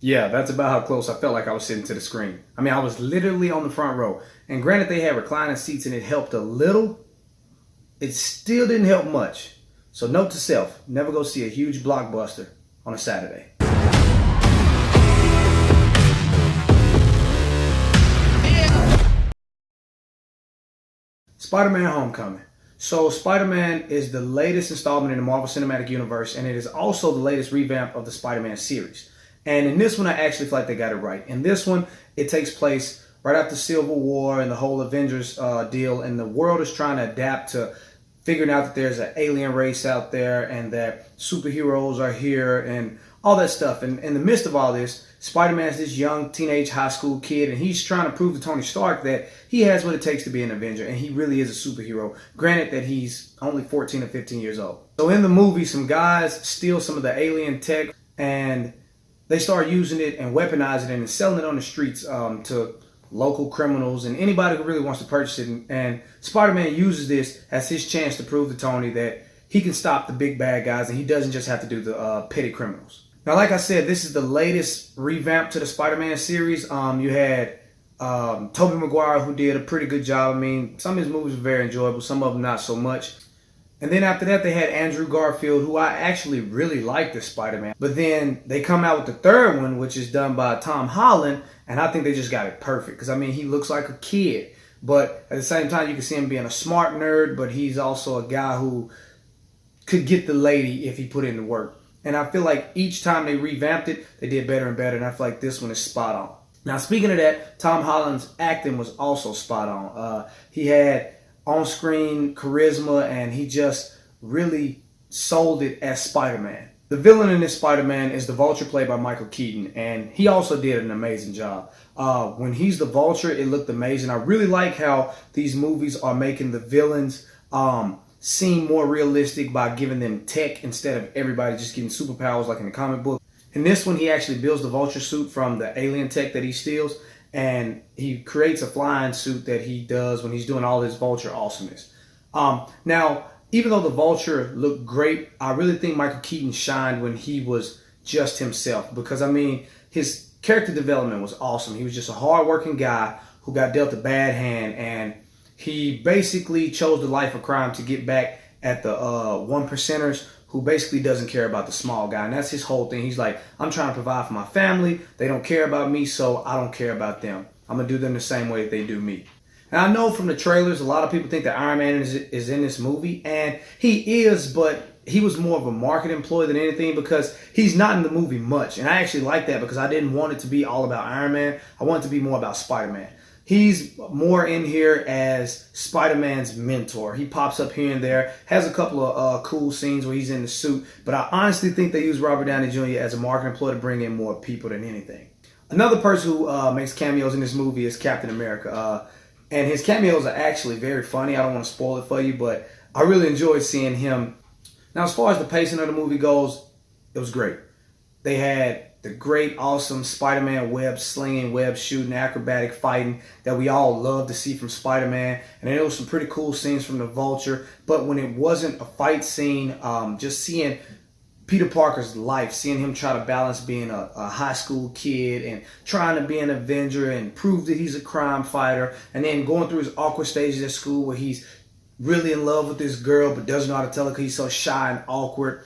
Yeah, that's about how close I felt like I was sitting to the screen. I mean, I was literally on the front row. And granted, they had reclining seats and it helped a little. It still didn't help much. So note to self, never go see a huge blockbuster on a Saturday. Spider-Man Homecoming. So Spider-Man is the latest installment in the Marvel Cinematic Universe, and it is also the latest revamp of the Spider-Man series. And in this one, I actually feel like they got it right. In this one, it takes place right after Civil War and the whole Avengers deal, and the world is trying to adapt to figuring out that there's an alien race out there and that superheroes are here and all that stuff. And in the midst of all this, Spider-Man's this young teenage high school kid, and he's trying to prove to Tony Stark that he has what it takes to be an Avenger, and he really is a superhero. Granted that he's only 14 or 15 years old. So in the movie, some guys steal some of the alien tech, and they start using it and weaponizing it and selling it on the streets to local criminals and anybody who really wants to purchase it. And Spider-Man uses this as his chance to prove to Tony that he can stop the big bad guys and he doesn't just have to do the petty criminals. Now, like I said, this is the latest revamp to the Spider-Man series. You had Tobey Maguire, who did a pretty good job. I mean, some of his movies were very enjoyable, some of them not so much. And then after that, they had Andrew Garfield, who I actually really liked as Spider-Man. But then they come out with the third one, which is done by Tom Holland, and I think they just got it perfect. Because, I mean, he looks like a kid. But at the same time, you can see him being a smart nerd, but he's also a guy who could get the lady if he put in the work. And I feel like each time they revamped it, they did better and better. And I feel like this one is spot on. Now, speaking of that, Tom Holland's acting was also spot on. He had on-screen charisma, and he just really sold it as Spider-Man. The villain in this Spider-Man is the Vulture, played by Michael Keaton, and he also did an amazing job. When he's the Vulture, it looked amazing. I really like how these movies are making the villains seem more realistic by giving them tech instead of everybody just getting superpowers like in the comic book. In this one, he actually builds the Vulture suit from the alien tech that he steals, and he creates a flying suit that he does when he's doing all his Vulture awesomeness. Now, even though the Vulture looked great, I really think Michael Keaton shined when he was just himself. Because, I mean, his character development was awesome. He was just a hard-working guy who got dealt a bad hand, and he basically chose the life of crime to get back at the one percenters who basically doesn't care about the small guy. And that's his whole thing. He's like, I'm trying to provide for my family. They don't care about me, so I don't care about them. I'm going to do them the same way that they do me. And I know from the trailers, a lot of people think that Iron Man is in this movie. And he is, but he was more of a marketing ploy than anything because he's not in the movie much. And I actually like that because I didn't want it to be all about Iron Man. I want it to be more about Spider-Man. He's more in here as Spider-Man's mentor. He pops up here and there, has a couple of cool scenes where he's in the suit, but I honestly think they use Robert Downey Jr. as a marketing ploy to bring in more people than anything. Another person who makes cameos in this movie is Captain America, and his cameos are actually very funny. I don't want to spoil it for you, but I really enjoyed seeing him. Now, as far as the pacing of the movie goes, it was great. They had the great, awesome Spider-Man web slinging, web shooting, acrobatic fighting that we all love to see from Spider-Man. And there was some pretty cool scenes from the Vulture. But when it wasn't a fight scene, just seeing Peter Parker's life, seeing him try to balance being a high school kid and trying to be an Avenger and prove that he's a crime fighter, and then going through his awkward stages at school where he's really in love with this girl but doesn't know how to tell her because he's so shy and awkward.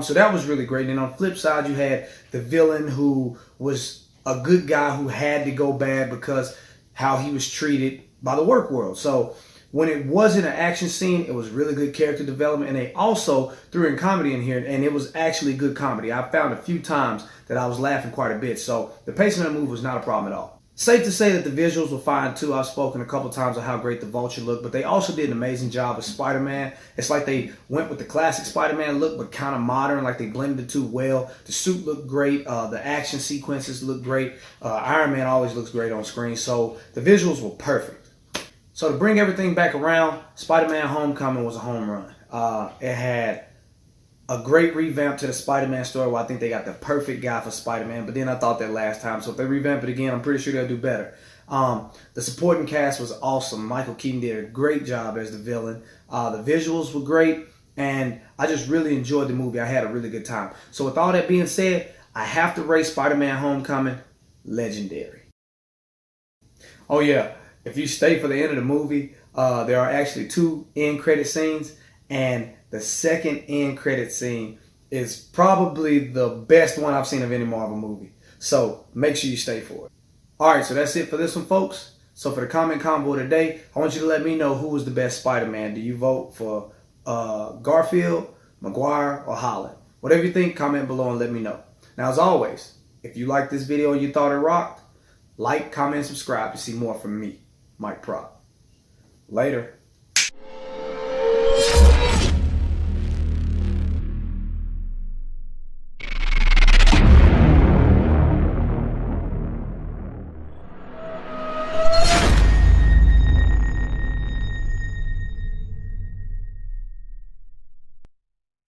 So that was really great. And on the flip side, you had the villain who was a good guy who had to go bad because how he was treated by the work world. So when it wasn't an action scene, it was really good character development. And they also threw in comedy in here, and it was actually good comedy. I found a few times that I was laughing quite a bit. So the pacing of the movie was not a problem at all. Safe to say that the visuals were fine too. I've spoken a couple times of how great the Vulture looked, but they also did an amazing job with Spider-Man. It's like they went with the classic Spider-Man look, but kind of modern, like they blended the two well. The suit looked great. The action sequences looked great. Iron Man always looks great on screen, so the visuals were perfect. So to bring everything back around, Spider-Man Homecoming was a home run. It had a great revamp to the Spider-Man story where I think they got the perfect guy for Spider-Man, but then I thought that last time. So if they revamp it again, I'm pretty sure they'll do better. The supporting cast was awesome. Michael Keaton did a great job as the villain. The visuals were great, and I just really enjoyed the movie. I had a really good time. So with all that being said, I have to rate Spider-Man Homecoming legendary. Oh yeah, if you stay for the end of the movie, there are actually 2 end credit scenes, and the second end credit scene is probably the best one I've seen of any Marvel movie. So make sure you stay for it. Alright, so that's it for this one, folks. So for the comment combo today, I want you to let me know who was the best Spider-Man. Do you vote for Garfield, Maguire, or Holland? Whatever you think, comment below and let me know. Now, as always, if you liked this video and you thought it rocked, like, comment, and subscribe to see more from me, Mike Prop. Later.